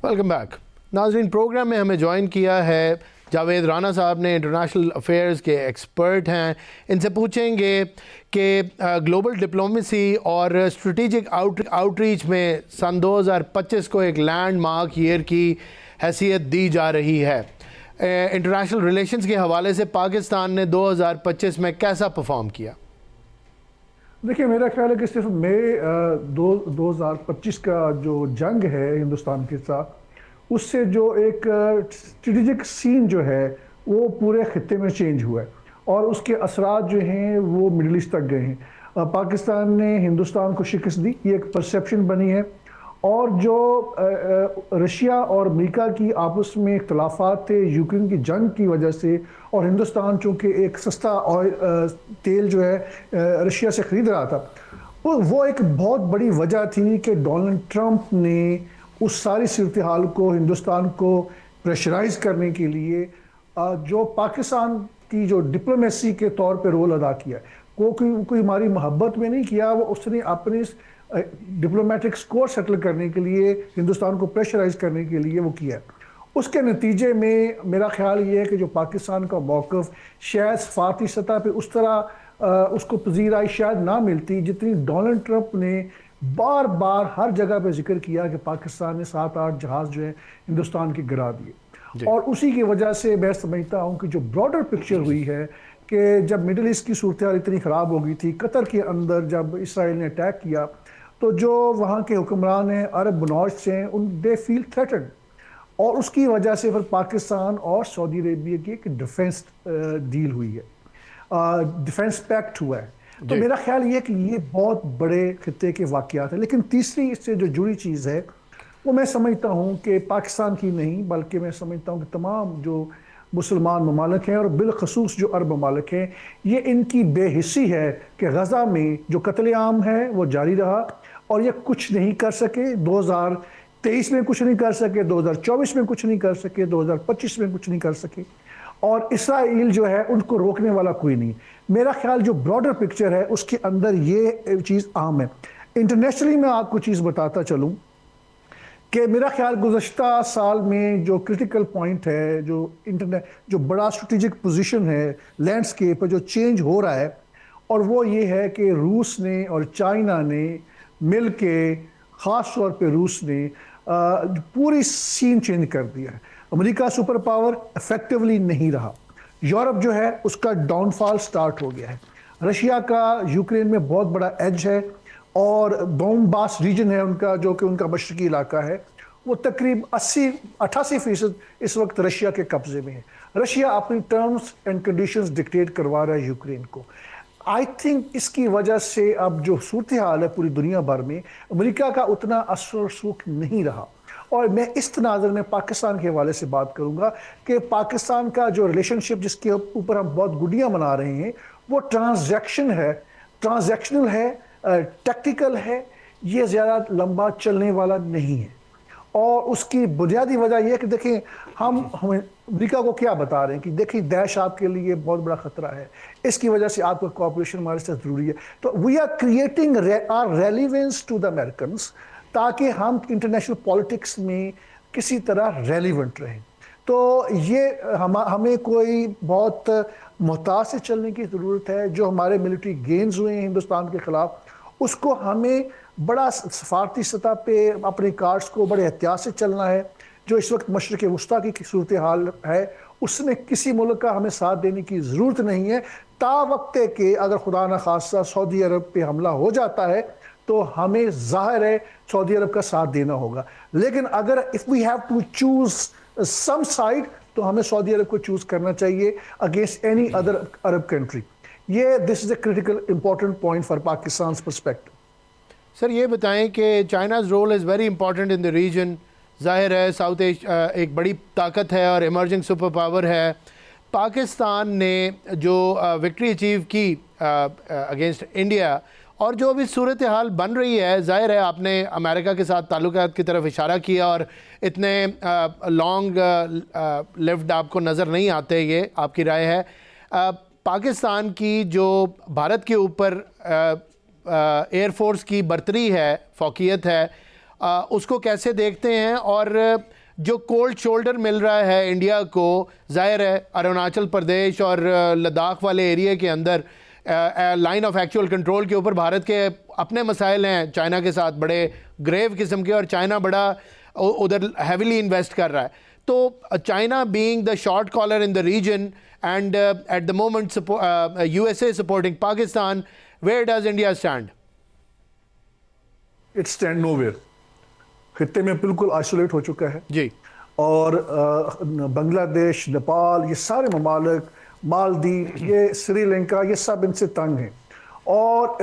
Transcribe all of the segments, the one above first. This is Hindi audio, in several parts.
वेलकम बैक नाज़रीन। प्रोग्राम में हमें ज्वाइन किया है जावेद राना साहब ने, इंटरनेशनल अफेयर्स के एक्सपर्ट हैं। इनसे पूछेंगे कि ग्लोबल डिप्लोमेसी और स्ट्रेटेजिक आउटरीच में सन 2025 को एक लैंडमार्क ईयर की हैसियत दी जा रही है। इंटरनेशनल रिलेशंस के हवाले से पाकिस्तान ने 2025 में कैसा परफॉर्म किया? देखिए, मेरा ख्याल है कि सिर्फ मई 2025 का जो जंग है हिंदुस्तान के साथ, उससे जो एक स्ट्रेटेजिक सीन जो है वो पूरे खित्ते में चेंज हुआ है और उसके असरात जो हैं वो मिडल ईस्ट तक गए हैं। पाकिस्तान ने हिंदुस्तान को शिकस्त दी, ये एक परसेप्शन बनी है। और जो रशिया और अमेरिका की आपस में इख्तलाफात थे यूक्रेन की जंग की वजह से, और हिंदुस्तान चूँकि एक सस्ता ऑयल तेल जो है रशिया से ख़रीद रहा था, वो एक बहुत बड़ी वजह थी कि डोनाल्ड ट्रंप ने उस सारी सूरत हाल को हिंदुस्तान को प्रेशराइज करने के लिए जो पाकिस्तान की जो डिप्लोमेसी के तौर पे रोल अदा किया, कोई हमारी मोहब्बत में नहीं किया, वो उसने अपने डिप्लोमेटिक स्कोर सेटल करने के लिए, हिंदुस्तान को प्रेशराइज करने के लिए वो किया। उसके नतीजे में मेरा ख्याल ये है कि जो पाकिस्तान का मौक़िफ़ शायद सफारती सतह पे उस तरह उसको पजीराई शायद ना मिलती जितनी डोनाल्ड ट्रंप ने बार बार हर जगह पे जिक्र किया कि पाकिस्तान ने 7-8 जहाज़ जो है हिंदुस्तान के गिरा दिए। और उसी की वजह से मैं समझता हूँ कि जो ब्रॉडर पिक्चर हुई है कि जब मिडल ईस्ट की सूरत हाल इतनी ख़राब हो गई थी, कतर के अंदर जब इसराइल ने अटैक किया, तो जो वहाँ के हुक्मरान हैं, अरब बनौश हैं, दे फील थ्रेटन्ड, और उसकी वजह से फिर पाकिस्तान और सऊदी अरेबिया की एक डिफेंस डील हुई है, डिफेंस पैक्ट हुआ है। तो मेरा ख्याल ये है कि ये बहुत बड़े खित्ते के वाक़यात हैं। लेकिन तीसरी इससे जो जुड़ी चीज़ है वो मैं समझता हूँ कि पाकिस्तान की नहीं, बल्कि मैं समझता हूँ कि तमाम जो मुसलमान ममालिक हैं और बिलखसूस जो अरब ममालिक हैं, ये इनकी बेहिस्सी है कि गज़ा में जो कत्लेआम है वो जारी रहा और ये कुछ नहीं कर सके। 2023 में कुछ नहीं कर सके, 2024 में कुछ नहीं कर सके, 2025 में कुछ नहीं कर सके, और इसराइल जो है उनको रोकने वाला कोई नहीं। मेरा ख्याल जो ब्रॉडर पिक्चर है उसके अंदर ये चीज़ अहम है। इंटरनेशनली मैं आपको चीज़ बताता चलूँ कि मेरा ख्याल गुज़श्ता साल में जो क्रिटिकल पॉइंट है, जो बड़ा स्ट्रेटेजिक पोजीशन है लैंडस्केप पर जो चेंज हो रहा है, और वो ये है कि रूस ने और चाइना ने मिल के, ख़ास तौर पे रूस ने पूरी सीन चेंज कर दिया है। अमेरिका सुपर पावर इफेक्टिवली नहीं रहा, यूरोप जो है उसका डाउनफॉल स्टार्ट हो गया है, रशिया का यूक्रेन में बहुत बड़ा एज है, और डोनबास रीजन है उनका जो कि उनका मशरकी इलाका है, वो तकरीब 80-88% इस वक्त रशिया के कब्जे में है। रशिया अपनी टर्म्स एंड कंडीशंस डिक्टेट करवा रहा है यूक्रेन को। आई थिंक इसकी वजह से अब जो सूरत हाल है पूरी दुनिया भर में, अमेरिका का उतना असर सुख नहीं रहा। और मैं इस तनाज़ुर में पाकिस्तान के हवाले से बात करूंगा कि पाकिस्तान का जो रिलेशनशिप जिसके ऊपर हम बहुत गुडियाँ मना रहे हैं, वो ट्रांजैक्शनल है, टैक्टिकल है, ये ज़्यादा लंबा चलने वाला नहीं है। और उसकी बुनियादी वजह यह है कि देखें, हम अमेरिका को क्या बता रहे हैं कि देखिए दैश आपके लिए बहुत बड़ा खतरा है, इसकी वजह से आपका कोऑपरेशन हमारे साथ ज़रूरी है। तो we are creating our relevance to the Americans, ताकि हम इंटरनेशनल पॉलिटिक्स में किसी तरह रेलिवेंट रहें। तो ये हमें कोई बहुत मोहताज से चलने की ज़रूरत है। जो हमारे मिलिट्री गेन्स हुए हैं हिंदुस्तान के ख़िलाफ़, उसको हमें बड़ा सफारती सतह पे अपने कार्ड्स को बड़े एहतियात से चलना है। जो इस वक्त मशरिक़ वुस्ता की सूरत हाल है, उसमें किसी मुल्क का हमें साथ देने की ज़रूरत नहीं है, तावक्ते के अगर खुदा न खास्ता सऊदी अरब पे हमला हो जाता है तो हमें ज़ाहिर है सऊदी अरब का साथ देना होगा। लेकिन अगर if we have to choose some side, तो हमें सऊदी अरब को चूज़ करना चाहिए against any other Arab country. This is a critical important point for Pakistan perspective. Sir ये बताएं कि China's role is very important in the region. ज़ाहिर है साउथ एशिया एक बड़ी ताकत है और इमर्जिंग सुपर पावर है। पाकिस्तान ने जो विक्ट्री अचीव की अगेंस्ट इंडिया, और जो अभी सूरत हाल बन रही है, ज़ाहिर है आपने अमेरिका के साथ ताल्लुकात की तरफ इशारा किया, और इतने लॉन्ग लिव्ड आपको नज़र नहीं आते, ये आपकी राय है। पाकिस्तान की जो भारत के ऊपर एयरफोर्स की बर्तरी है, फौकियत है, उसको कैसे देखते हैं? और जो कोल्ड शोल्डर मिल रहा है इंडिया को, जाहिर है अरुणाचल प्रदेश और लद्दाख वाले एरिया के अंदर लाइन ऑफ एक्चुअल कंट्रोल के ऊपर भारत के अपने मसाइल हैं चाइना के साथ, बड़े ग्रेव किस्म के, और चाइना बड़ा उधर हैविली इन्वेस्ट कर रहा है. तो China being the short caller in the region and at the moment USA supporting Pakistan, where does India stand? It stand nowhere. खित्ते में बिल्कुल आइसोलेट हो चुका है जी. और बांग्लादेश, नेपाल, ये सारे ममालिक, मालदीव, ये श्रीलंका, ये सब इनसे तंग हैं. और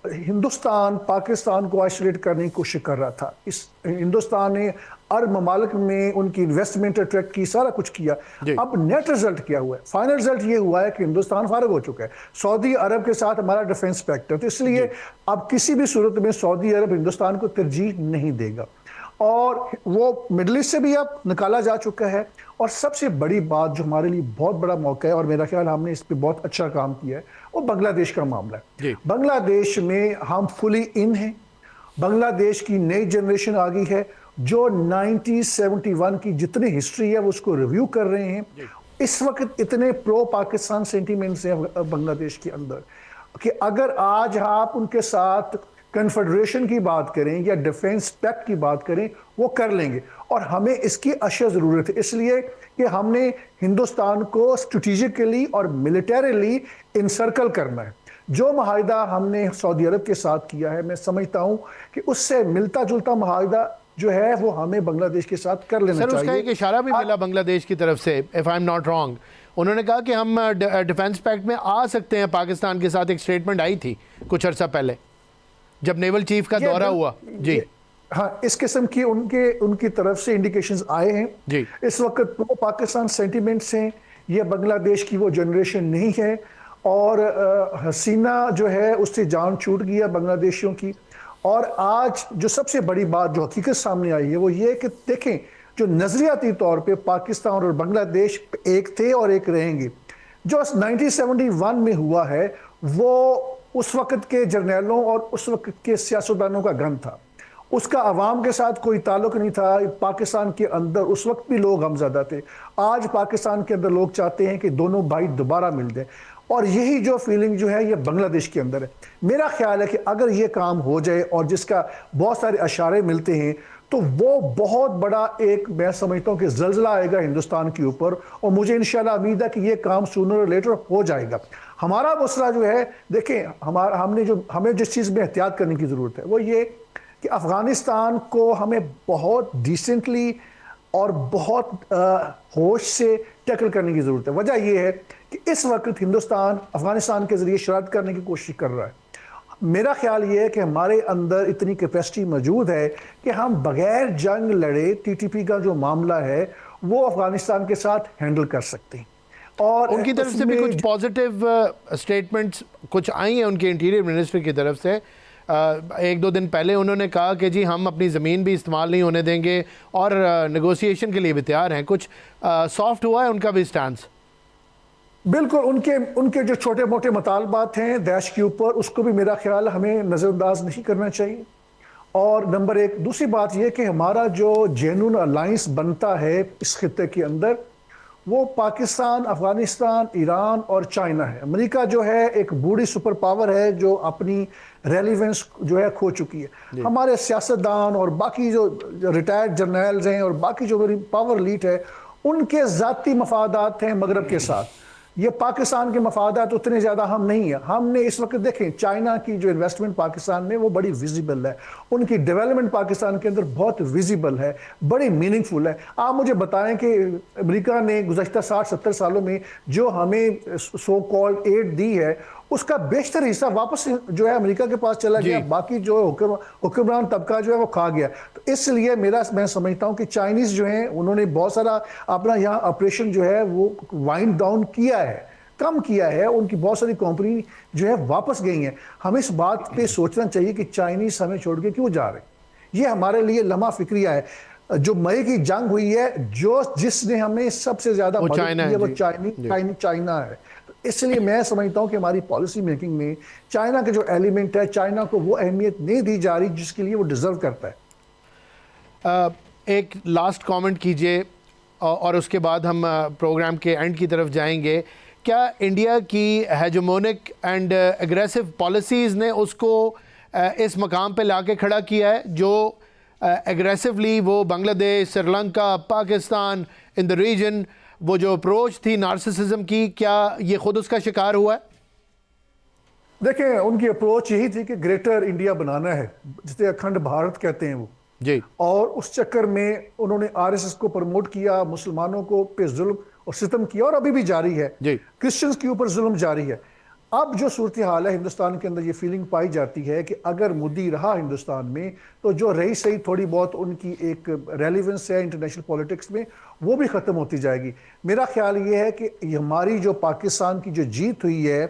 हिंदुस्तान पाकिस्तान को आइसोलेट करने की कोशिश कर रहा था. इस हिंदुस्तान ने अरब ममालिक में उनकी इन्वेस्टमेंट अट्रैक्ट की, सारा कुछ किया. अब नेट रिजल्ट क्या हुआ है? फाइनल रिजल्ट ये हुआ है कि हिंदुस्तान फारग हो चुका है. सऊदी अरब के साथ हमारा डिफेंस पैक्ट है, तो इसलिए अब किसी भी सूरत में सऊदी अरब हिंदुस्तान को तरजीह नहीं देगा. और वो मिडल ईस्ट से भी अब निकाला जा चुका है. और सबसे बड़ी बात जो हमारे लिए बहुत बड़ा मौका है, और मेरा ख्याल हमने इस पर बहुत अच्छा काम किया है, वो बांग्लादेश का मामला है. बांग्लादेश में हम फुली इन हैं. बांग्लादेश की नई जनरेशन आ गई है जो 1971 की जितनी हिस्ट्री है वो उसको रिव्यू कर रहे हैं. इस वक्त इतने प्रो पाकिस्तान सेंटीमेंट्स हैं बांग्लादेश के अंदर कि अगर आज आप उनके साथ कन्फेडरेशन की बात करें या डिफेंस पैक्ट की बात करें, वो कर लेंगे. और हमें इसकी अशद ज़रूरत है, इसलिए कि हमने हिंदुस्तान को स्ट्रेटेजिकली और मिलिटरीली इनसर्कल करना है. जो माहिदा हमने सऊदी अरब के साथ किया है, मैं समझता हूं कि उससे मिलता जुलता माहिदा जो है वो हमें बांग्लादेश के साथ कर लेना चाहिए. उसका एक इशारा भी मिला बांग्लादेश की तरफ से, if I am not wrong. उन्होंने कहा कि हम डिफेंस पैक्ट में आ सकते हैं पाकिस्तान के साथ. एक स्टेटमेंट आई थी कुछ अर्सा पहले जब नेवल चीफ का दौरा हुआ. जी हाँ, इस किस्म की उनकी तरफ से इंडिकेशंस आए हैं जी. इस वक्त प्रो पाकिस्तान सेंटीमेंट्स हैं. ये बांग्लादेश की वो जनरेशन नहीं है. और हसीना जो है उससे जान छूट गया बांग्लादेशियों की. और आज जो सबसे बड़ी बात जो हकीकत सामने आई है वो ये कि देखें, जो नजरियाती तौर पे पाकिस्तान और बांग्लादेश एक थे और एक रहेंगे. जो 1971 में हुआ है वो उस वक्त के जर्नैलों और उस वक्त के सियासतदानों का गन था. उसका अवाम के साथ कोई ताल्लुक नहीं था. पाकिस्तान के अंदर उस वक्त भी लोग हमज़दा थे. आज पाकिस्तान के अंदर लोग चाहते हैं कि दोनों भाई दोबारा मिल जाएं. और यही जो फीलिंग जो है ये बांग्लादेश के अंदर है. मेरा ख्याल है कि अगर ये काम हो जाए और जिसका बहुत सारे इशारे मिलते हैं तो वो बहुत बड़ा एक, मैं समझता हूँ कि ज़लज़ला आएगा हिंदुस्तान के ऊपर. और मुझे इंशाल्लाह उम्मीद है कि ये काम सूनर और लेटर हो जाएगा. हमारा मसला जो है, देखें, हमें जिस चीज़ में एहतियात करने की ज़रूरत है वो ये कि अफ़गानिस्तान को हमें बहुत डिसेंटली और बहुत होश से टैकल करने की ज़रूरत है. वजह यह है कि इस वक्त हिंदुस्तान अफ़गानिस्तान के ज़रिए शरारत करने की कोशिश कर रहा है. मेरा ख्याल ये है कि हमारे अंदर इतनी कैपेसिटी मौजूद है कि हम बगैर जंग लड़े TTP का जो मामला है वो अफ़गानिस्तान के साथ हैंडल कर सकते हैं. और उनकी तरफ से भी कुछ पॉजिटिव स्टेटमेंट्स कुछ आई हैं उनके इंटीरियर मिनिस्टर की तरफ से. 1-2 दिन पहले उन्होंने कहा कि जी हम अपनी ज़मीन भी इस्तेमाल नहीं होने देंगे और नेगोशिएशन के लिए भी तैयार हैं. कुछ सॉफ्ट हुआ है उनका भी स्टांस? बिल्कुल. उनके जो छोटे मोटे मुतालबात हैं दैश के ऊपर, उसको भी मेरा ख्याल हमें नज़रअंदाज नहीं करना चाहिए. और नंबर एक, दूसरी बात यह कि हमारा जो जेन्युइन अलायंस बनता है इस खित्ते के अंदर वो पाकिस्तान, अफगानिस्तान, ईरान और चाइना है. अमेरिका जो है एक बूढ़ी सुपर पावर है जो अपनी रेलिवेंस जो है खो चुकी है. हमारे सियासतदान और बाकी जो रिटायर्ड जर्नल्स हैं और बाकी जो पावर लीड है उनके ज़ाती मफादात हैं मगरब के साथ. ये पाकिस्तान के मफादात उतने ज़्यादा हम नहीं है. हमने इस वक्त देखें चाइना की जो इन्वेस्टमेंट पाकिस्तान में वो बड़ी विजिबल है. उनकी डेवलपमेंट पाकिस्तान के अंदर बहुत विजिबल है, बड़ी मीनिंगफुल है. आप मुझे बताएं कि अमेरिका ने गुज़श्ता 60-70 सालों में जो हमें सो कॉल्ड एड दी है उसका बेशतर हिस्सा वापस जो है अमेरिका के पास चला गया. बाकी जो हुक्मरान तबका जो है वो खा गया. तो इसलिए मैं समझता हूँ कि चाइनीज़ जो हैं उन्होंने बहुत सारा अपना यहाँ ऑपरेशन जो है वो वाइंड डाउन किया है, कम किया है. उनकी बहुत सारी कंपनी जो है वापस गई हैं. हमें इस बात पे सोचना चाहिए कि चाइनीज़ हमें छोड़ के क्यों जा रहे हैं. ये हमारे लिए लम्हा फिक्रिया है. जो मई की जंग हुई है जिसने हमें सबसे ज़्यादा मदद की है वो चाइना है. इसलिए मैं समझता हूं कि हमारी पॉलिसी मेकिंग में चाइना का जो एलिमेंट है, चाइना को वो अहमियत नहीं दी जा रही जिसके लिए वो डिजर्व करता है. एक लास्ट कमेंट कीजिए और उसके बाद हम प्रोग्राम के एंड की तरफ जाएंगे। क्या इंडिया की हेजेमोनिक एंड एग्रेसिव पॉलिसीज़ ने उसको इस मकाम पे लाके खड़ा किया है जो एग्रेसिवली वो Bangladesh, Sri Lanka, Pakistan in the region, वो जो अप्रोच थी नार्सिसिज्म की, क्या ये खुद उसका शिकार हुआ है? देखें, उनकी अप्रोच यही थी कि ग्रेटर इंडिया बनाना है, जिसे अखंड भारत कहते हैं वो जी। और उस चक्कर में उन्होंने आरएसएस को प्रमोट किया, मुसलमानों को पे जुल्म और सितम किया और अभी भी जारी है, क्रिश्चियंस के ऊपर जुल्म जारी है। अब जो सूरत हाल है हिंदुस्तान के अंदर, ये फीलिंग पाई जाती है कि अगर मोदी रहा हिंदुस्तान में तो जो रही सही थोड़ी बहुत उनकी एक रेलिवेंस है इंटरनेशनल पॉलिटिक्स में, वो भी ख़त्म होती जाएगी। मेरा ख्याल ये है कि हमारी जो पाकिस्तान की जो जीत हुई है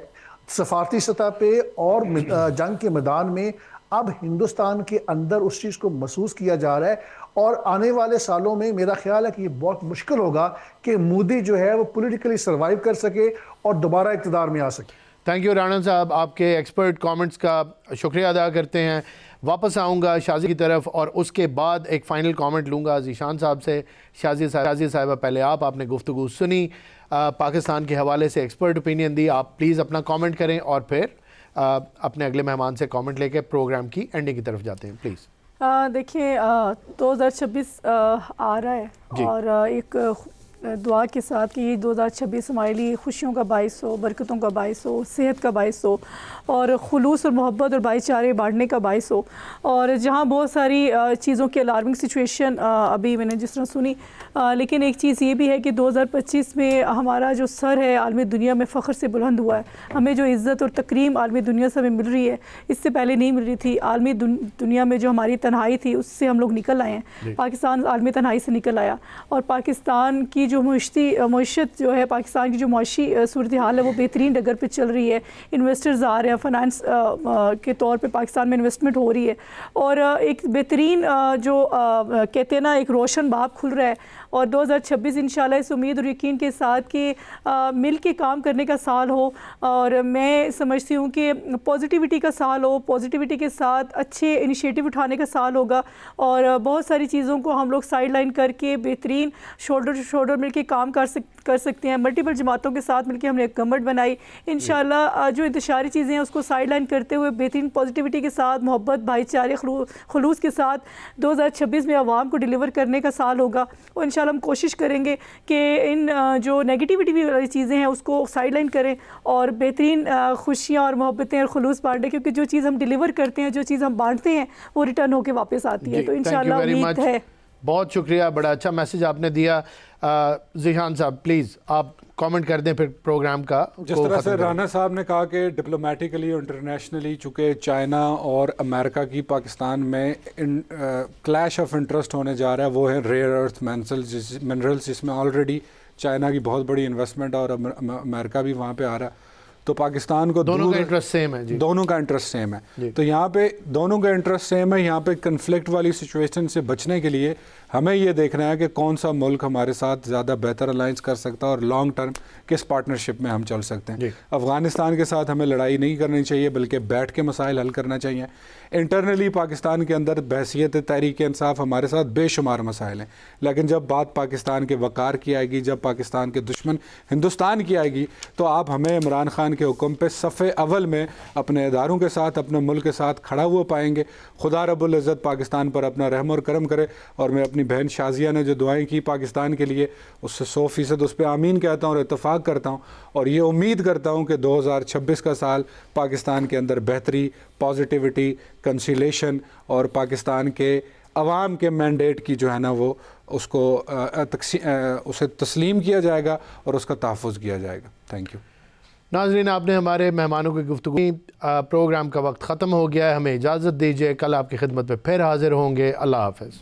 सफारती सतह पे और जंग के मैदान में, अब हिंदुस्तान के अंदर उस चीज़ को महसूस किया जा रहा है और आने वाले सालों में मेरा ख्याल है कि ये बहुत मुश्किल होगा कि मोदी जो है वो पॉलिटिकली सर्वाइव कर सके और दोबारा इक़्तिदार में आ सके। थैंक यू राणा साहब, आपके एक्सपर्ट कमेंट्स का शुक्रिया अदा करते हैं। वापस आऊँगा शाजी की तरफ और उसके बाद एक फ़ाइनल कमेंट लूँगा ज़ीशान साहब से। शाजी साहिबा, पहले आपने गुफ्तगू सुनी, पाकिस्तान के हवाले से एक्सपर्ट ओपिनियन दी, आप प्लीज़ अपना कमेंट करें और फिर अपने अगले मेहमान से कमेंट लेके प्रोग्राम की एंडिंग की तरफ जाते हैं प्लीज़। देखिए, 2026 आ रहा है और एक दुआ के साथ कि ये 2026 हमारे लिए खुशियों का बाइस हो, बरकतों का बाइस हो, सेहत का बाइस हो और खुलूस और मोहब्बत और भाईचारे बांटने का बाइस हो। और जहाँ बहुत सारी चीज़ों की अलार्मिंग सिचुएशन अभी मैंने जिस तरह सुनी, लेकिन एक चीज़ ये भी है कि 2025 में हमारा जो सर है आलमी दुनिया में फ़ख्र से बुलंद हुआ है। हमें जो इज़्ज़त और तकरीम आलमी दुनिया से हमें मिल रही है, इससे पहले नहीं मिल रही थी। आलमी दुनिया में जो हमारी तन्हाई थी उससे हम लोग निकल आए हैं। पाकिस्तान आलमी तन्हाई से निकल आया और पाकिस्तान की जो मईशत जो है, पाकिस्तान की जो मुआशी सूरत हाल है वो बेहतरीन डगर पे चल रही है। इन्वेस्टर्स आ रहे हैं, फाइनेंस के तौर पे पाकिस्तान में इन्वेस्टमेंट हो रही है और एक बेहतरीन जो कहते हैं ना, एक रोशन बाब खुल रहा है। और 2026 इंशाल्लाह इस उम्मीद और यकीन के साथ कि मिल के काम करने का साल हो और मैं समझती हूँ कि पॉजिटिविटी का साल हो, पॉजिटिविटी के साथ अच्छे इनिशिएटिव उठाने का साल होगा और बहुत सारी चीज़ों को हम लोग साइड लाइन करके बेहतरीन शोल्डर टू शोल्डर मिल के काम कर सकते हैं। मल्टीपल जमातों के साथ मिलकर हमने एक गवर्नमेंट बनाई। इंशाल्लाह जो इंतशारी चीज़ें हैं उसको साइड लाइन करते हुए बेहतरीन पॉजिटिविटी के साथ, मोहब्बत, भाईचारे, खलूस के साथ 2026 में आवाम को डिलीवर करने का साल होगा। और इंशाल्लाह हम कोशिश करेंगे कि इन जो नेगेटिविटी वाली चीज़ें हैं उसको साइड लाइन करें और बेहतरीन खुशियाँ और मोहब्बतें और खलूस बांटें, क्योंकि जो चीज़ हम डिलीवर करते हैं, जो चीज़ हम बांटते हैं, वो रिटर्न होकर वापस आती है। तो इंशाल्लाह उम्मीद है। बहुत शुक्रिया, बड़ा अच्छा मैसेज आपने दिया। ज़ीशान साहब प्लीज़ आप कमेंट कर दें फिर प्रोग्राम का। जिस तरह से राना साहब ने कहा कि डिप्लोमेटिकली और इंटरनेशनली चूँकि चाइना और अमेरिका की पाकिस्तान में क्लैश ऑफ इंटरेस्ट होने जा रहा है, वो है रेयर अर्थ मिनरल्स, जिसमें ऑलरेडी चाइना की बहुत बड़ी इन्वेस्टमेंट और अमेरिका भी वहाँ पे आ रहा है। तो पाकिस्तान को दोनों का इंटरेस्ट सेम है जी, दोनों का इंटरेस्ट सेम है। तो यहाँ पे दोनों का इंटरेस्ट सेम है। यहाँ पे कन्फ्लिक्ट वाली सिचुएशन से बचने के लिए हमें ये देखना है कि कौन सा मुल्क हमारे साथ ज़्यादा बेहतर अलायंस कर सकता है और लॉन्ग टर्म किस पार्टनरशिप में हम चल सकते हैं। अफ़गानिस्तान के साथ हमें लड़ाई नहीं करनी चाहिए, बल्कि बैठ के मसाइल हल करना चाहिए। इंटरनली पाकिस्तान के अंदर बहसीत तहरीक इंसाफ हमारे साथ बेशुमार मसाइल हैं, लेकिन जब बात पाकिस्तान के वक़ार की आएगी, जब पाकिस्तान के दुश्मन हिंदुस्तान की आएगी, तो आप हमें इमरान खान के हुक्म पे सफ़े अव्वल में अपने इदारों के साथ, अपने मुल्क के साथ खड़ा हुआ पाएंगे। खुदा रब्बुल इज़्ज़त पाकिस्तान पर अपना रहम और करम करे। और मैं अपनी बहन शाजिया ने जो दुआएं की पाकिस्तान के लिए, उससे 100% उस पर आमीन कहता हूँ और इत्तफ़ाक़ करता हूँ और ये उम्मीद करता हूँ कि 2026 का साल पाकिस्तान के अंदर बेहतरी, पॉजिटिविटी, कंसिलेशन और पाकिस्तान के अवाम के मैंडेट की जो है ना वो उसको उसे तस्लीम किया जाएगा और उसका तहफ़्फ़ुज़ किया जाएगा। Thank you. नाज़रीन, आपने हमारे मेहमानों की गुफ्तगू, प्रोग्राम का वक्त ख़त्म हो गया है, हमें इजाज़त दीजिए। कल आपकी खिदमत में फिर हाज़िर होंगे। अल्लाह हाफ़िज़।